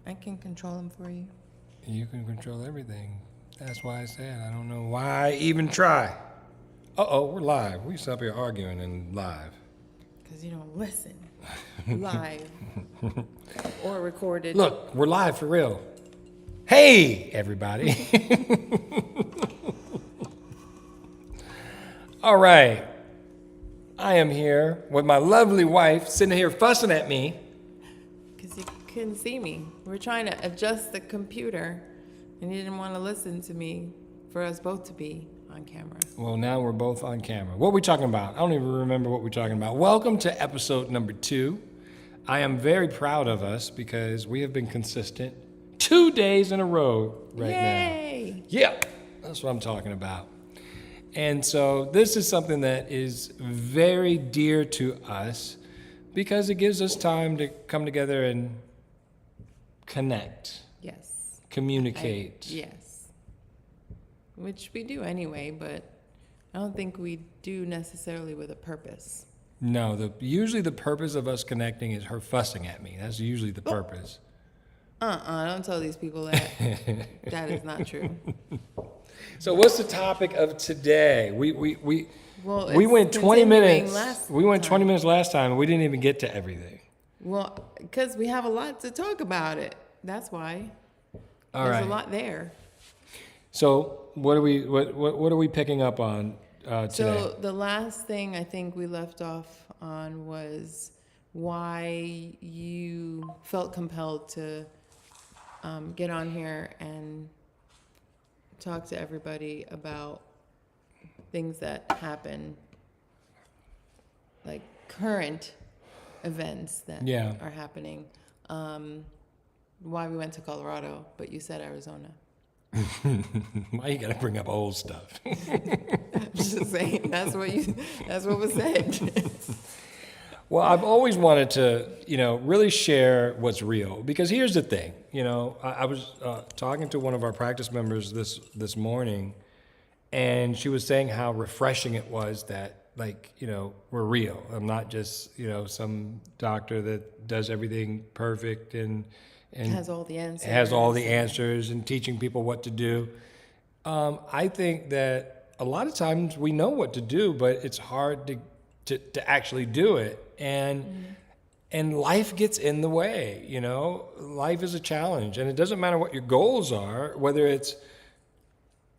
I can control them for you. You can control everything. That's why I said I don't know why I even try. We're live. We stop here arguing and live. Because you don't listen live or recorded. Look, we're live for real. Hey, everybody. All right. I am here with my lovely wife sitting here fussing at me. Because you couldn't see me. We're trying to adjust the computer, and you didn't want to listen to me for us both to be on camera. Well, now we're both on camera. What are we talking about? I don't even remember what we're talking about. Welcome to episode number 2. I am very proud of us because we have been consistent 2 days in a row right Yay! now. Yeah, that's what I'm talking about. And so this is something that is very dear to us because it gives us time to come together and connect, Yes. communicate. Yes. Which we do anyway, but I don't think we do necessarily with a purpose. No, usually the purpose of us connecting is her fussing at me. That's usually the purpose. Don't tell these people that. That is not true. So what's the topic of today? We Well, went 20 minutes. Last We went 20 time. minutes last time, and we didn't even get to everything. Well, because we have a lot to talk about it. That's why. All There's right. a lot there. So what are we picking up on today? So the last thing I think we left off on was why you felt compelled to get on here and talk to everybody about things that happen, like current events that Yeah. are happening. Why we went to Colorado, but you said Arizona. Why you gotta bring up old stuff? I'm just saying that's what was said. Well, I've always wanted to, really share what's real. Because here's the thing, I was talking to one of our practice members this morning, and she was saying how refreshing it was that, we're real. I'm not just, some doctor that does everything perfect and Has all the answers. has all the answers and teaching people what to do. I think that a lot of times we know what to do, but it's hard to actually do it. And life gets in the way, Life is a challenge, and it doesn't matter what your goals are, whether it's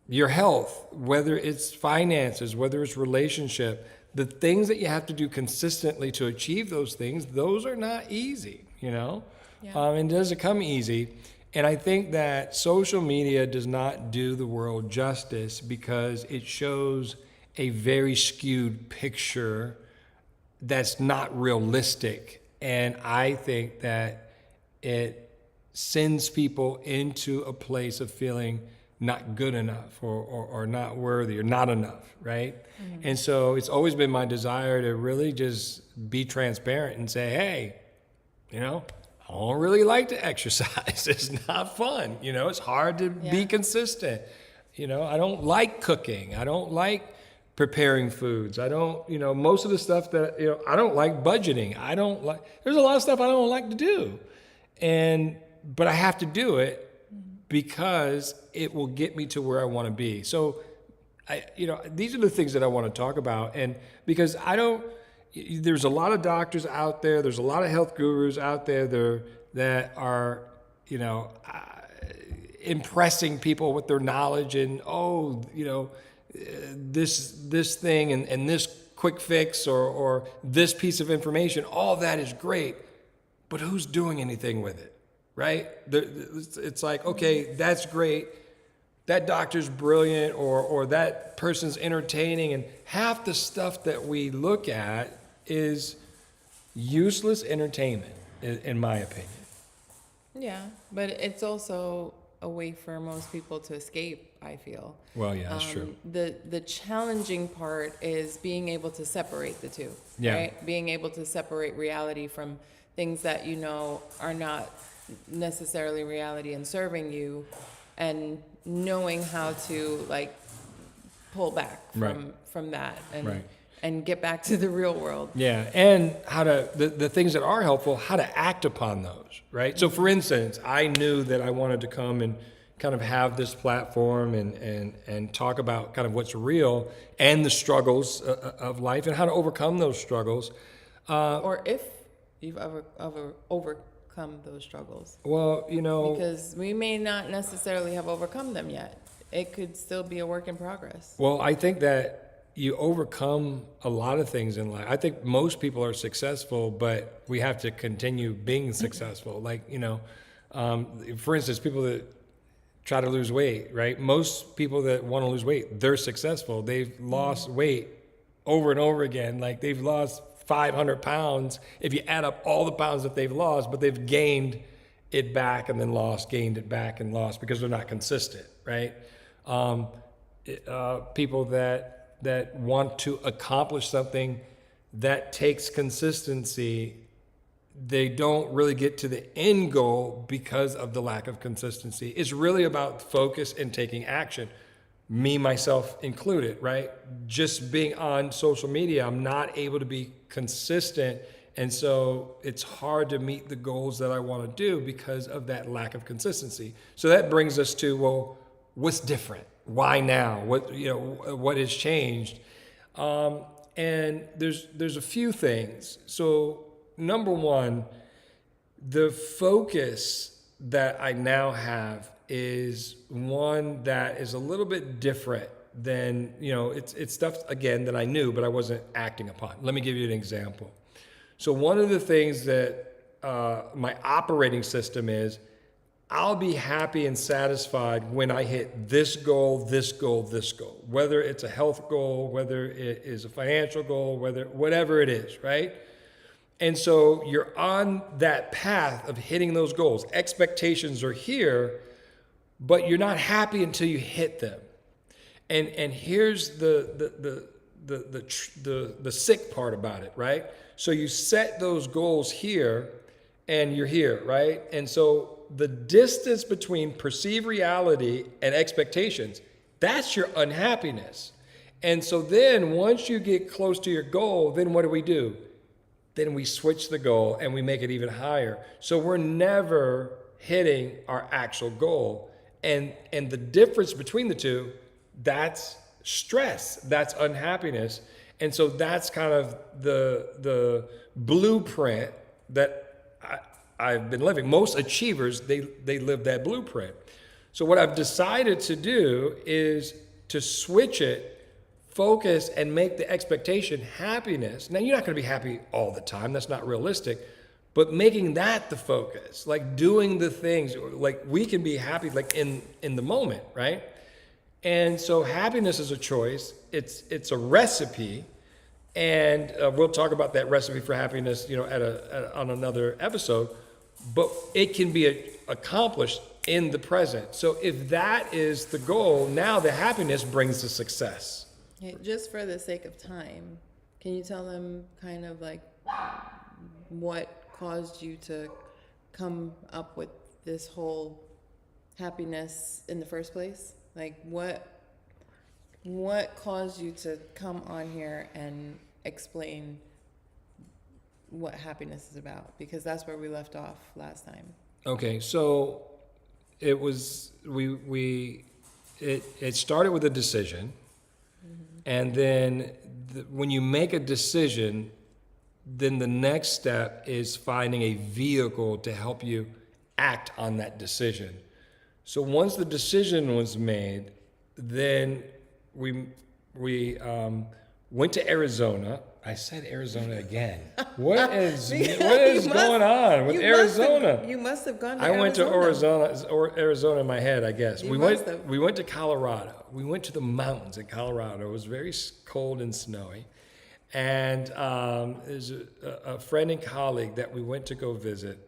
your health, whether it's finances, whether it's relationship. The things that you have to do consistently to achieve those things, those are not easy, Yeah. And it doesn't come easy. And I think that social media does not do the world justice because it shows a very skewed picture that's not realistic. And I think that it sends people into a place of feeling not good enough or not worthy or not enough, right? Mm-hmm. And so it's always been my desire to really just be transparent and say, hey, I don't really like to exercise. It's not fun. It's hard to be consistent. I don't like cooking. I don't like preparing foods. I don't, most of the stuff that, I don't like budgeting. There's a lot of stuff I don't like to do. But I have to do it because it will get me to where I want to be. So, these are the things that I want to talk about. And because there's a lot of doctors out there, there's a lot of health gurus out there that are, impressing people with their knowledge and, this thing and this quick fix or this piece of information, all that is great, but who's doing anything with it, right? It's like, okay, that's great. That doctor's brilliant or that person's entertaining, and half the stuff that we look at is useless entertainment, in my opinion. Yeah, but it's also a way for most people to escape, I feel. Well, yeah, that's true. The challenging part is being able to separate the two, Yeah. right? Being able to separate reality from things that are not necessarily reality and serving you, and knowing how to pull back Right. from that and Right. and get back to the real world. Yeah, and how to the things that are helpful, how to act upon those, right? So, for instance, I knew that I wanted to come and kind of have this platform and talk about kind of what's real and the struggles of life and how to overcome those struggles. Or if you've ever overcome those struggles. Well, Because we may not necessarily have overcome them yet. It could still be a work in progress. well, I think that you overcome a lot of things in life. I think most people are successful, but we have to continue being successful. Like, for instance, people that try to lose weight, right? Most people that want to lose weight, they're successful. They've lost weight over and over again. Like they've lost 500 pounds if you add up all the pounds that they've lost, but they've gained it back and then lost, gained it back and lost because they're not consistent, right? People that want to accomplish something that takes consistency, they don't really get to the end goal because of the lack of consistency. It's really about focus and taking action. Me, myself included, right? Just being on social media, I'm not able to be consistent. And so it's hard to meet the goals that I want to do because of that lack of consistency. So that brings us to, well, what's different? Why now? What has changed? And there's a few things. So number one, the focus that I now have is one that is a little bit different than, it's stuff, again, that I knew, but I wasn't acting upon. Let me give you an example. So one of the things that my operating system is, I'll be happy and satisfied when I hit this goal, this goal, this goal, whether it's a health goal, whether it is a financial goal, whatever it is, right? And so you're on that path of hitting those goals. Expectations are here, but you're not happy until you hit them. And here's the sick part about it, right? So you set those goals here and you're here, right? And so the distance between perceived reality and expectations, that's your unhappiness. And so then once you get close to your goal, then what do? Then we switch the goal and we make it even higher. So we're never hitting our actual goal. And the difference between the two, that's stress, that's unhappiness. And so that's kind of the blueprint that I've been living. Most achievers, they live that blueprint. So what I've decided to do is to switch it, focus, and make the expectation happiness. Now, you're not going to be happy all the time. That's not realistic. But making that the focus, like doing the things, like we can be happy like in the moment, right? And so happiness is a choice. It's a recipe. And we'll talk about that recipe for happiness, on another episode. But it can be accomplished in the present. So if that is the goal, now the happiness brings the success. Hey, just for the sake of time, can you tell them kind of like what caused you to come up with this whole happiness in the first place? Like what caused you to come on here and explain what happiness is about? Because that's where we left off last time. Okay, so it was it started with a decision, and then when you make a decision, then the next step is finding a vehicle to help you act on that decision. So once the decision was made, then we went to Arizona. I said Arizona again. What is going on with Arizona? You must have gone to I went to Arizona in my head, I guess. We went to Colorado. We went to the mountains in Colorado. It was very cold and snowy. And there's a friend and colleague that we went to go visit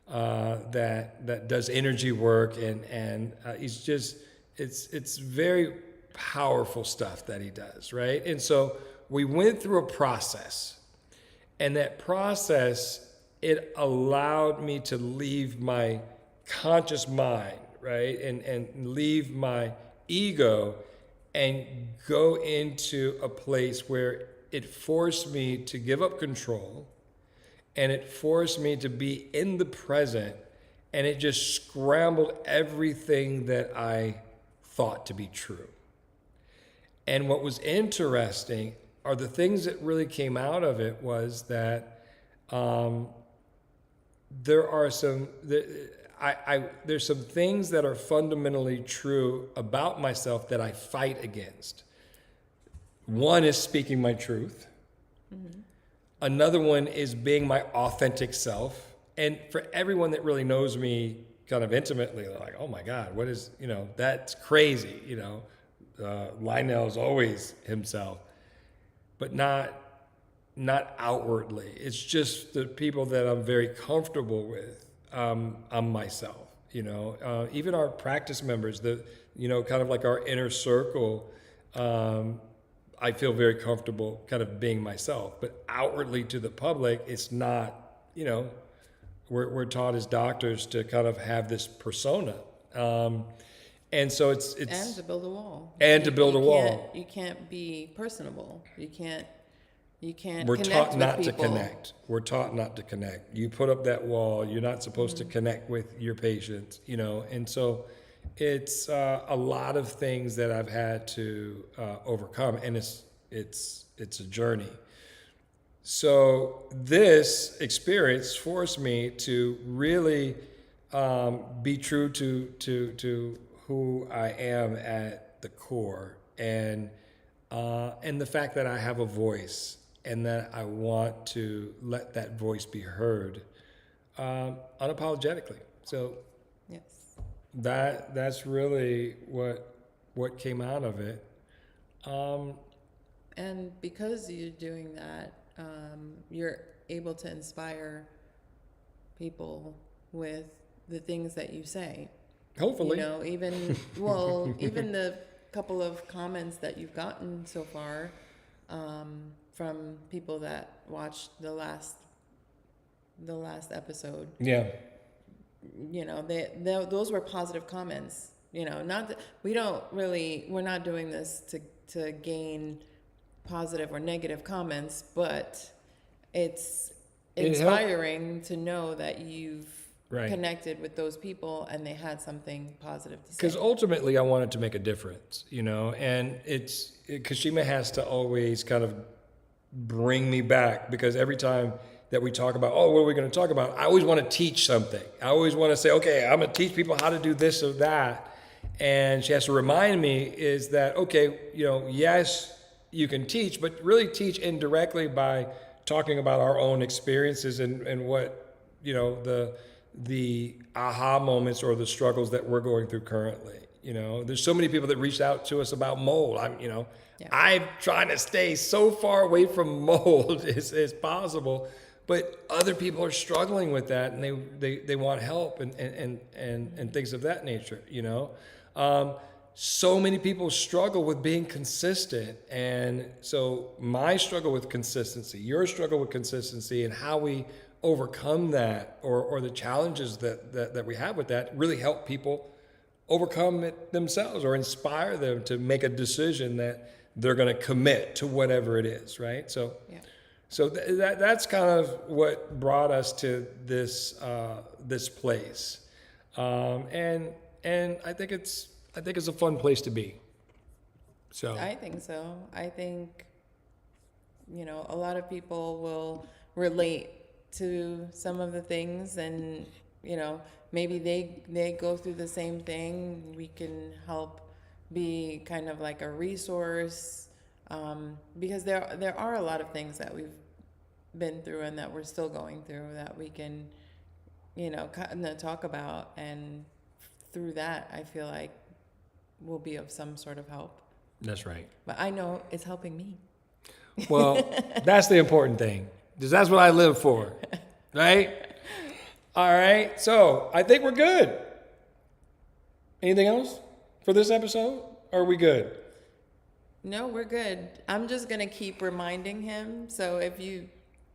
that does energy work, and he's just it's very powerful stuff that he does, right? And so we went through a process, and that process, it allowed me to leave my conscious mind, right, and leave my ego and go into a place where it forced me to give up control, and it forced me to be in the present, and it just scrambled everything that I thought to be true. And what was interesting are the things that really came out of it was that there are there's some things that are fundamentally true about myself that I fight against. One is speaking my truth. Mm-hmm. Another one is being my authentic self. And for everyone that really knows me kind of intimately, they're like, oh my God, what is, that's crazy. Lionel's always himself, but not outwardly. It's just the people that I'm very comfortable with. I'm myself, even our practice members, kind of like our inner circle. I feel very comfortable kind of being myself, but outwardly to the public, it's not, we're taught as doctors to kind of have this persona. And so it's and to build a wall. And to build a wall. You can't be personable. You can't We're connect taught with not to people. connect. We're taught not to connect. You put up that wall. You're not supposed to connect with your patients, And so it's a lot of things that I've had to overcome, and it's a journey. So this experience forced me to really be true to who I am at the core, and the fact that I have a voice and that I want to let that voice be heard unapologetically. So Yes. that's really what came out of it. And because you're doing that, you're able to inspire people with the things that you say. Hopefully. Even the couple of comments that you've gotten so far from people that watched the last episode. Yeah. Those were positive comments. Not that we're not doing this to gain positive or negative comments, but it's inspiring to know that you've connected with those people and they had something positive to say. Because ultimately I wanted to make a difference, and Kashima has to always kind of bring me back, because every time that we talk about, what are we going to talk about? I always want to teach something. I always want to say, okay, I'm going to teach people how to do this or that. And she has to remind me is that, okay, yes, you can teach, but really teach indirectly by talking about our own experiences and what, the aha moments or the struggles that we're going through currently. There's so many people that reached out to us about mold. I'm trying to stay so far away from mold as possible, but other people are struggling with that, and they want help and things of that nature. So many people struggle with being consistent, and so my struggle with consistency, your struggle with consistency, and how we overcome that, or the challenges that we have with that, really help people overcome it themselves, or inspire them to make a decision that they're going to commit to whatever it is, right? So, that's kind of what brought us to this place, and I think it's a fun place to be. So I think so. I think a lot of people will relate to some of the things, and maybe they go through the same thing. We can help be kind of like a resource, because there are a lot of things that we've been through and that we're still going through that we can kind of talk about, and through that I feel like we'll be of some sort of help. That's right. But I know it's helping me. Well, that's the important thing, because that's what I live for, right? All right, so I think we're good. Anything else for this episode? Or are we good? No, we're good. I'm just gonna keep reminding him. So if you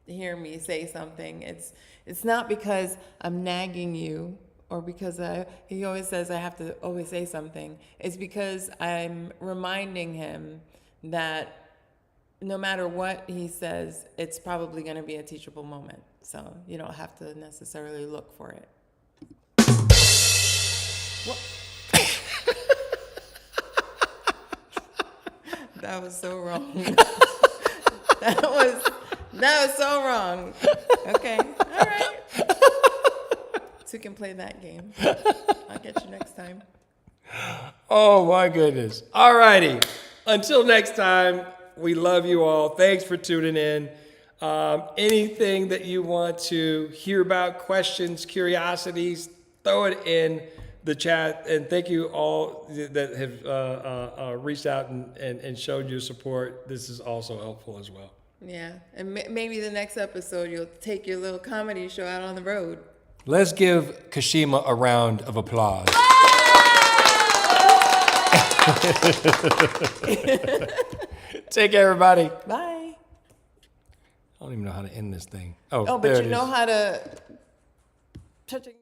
hear me say something, it's not because I'm nagging you, or because he always says I have to always say something. It's because I'm reminding him that no matter what he says, it's probably going to be a teachable moment. So you don't have to necessarily look for it. What? That was so wrong. That was so wrong. Okay. All right. So we can play that game. I'll get you next time. Oh my goodness. All righty. Until next time, we love you all. Thanks for tuning in. Anything that you want to hear about, questions, curiosities, throw it in the chat. And thank you all that have reached out and showed your support. This is also helpful as well. Yeah. And maybe the next episode, you'll take your little comedy show out on the road. Let's give Kashima a round of applause. Take care, everybody. Bye. I don't even know how to end this thing. Oh, Oh, there but it you is. know how to touch it.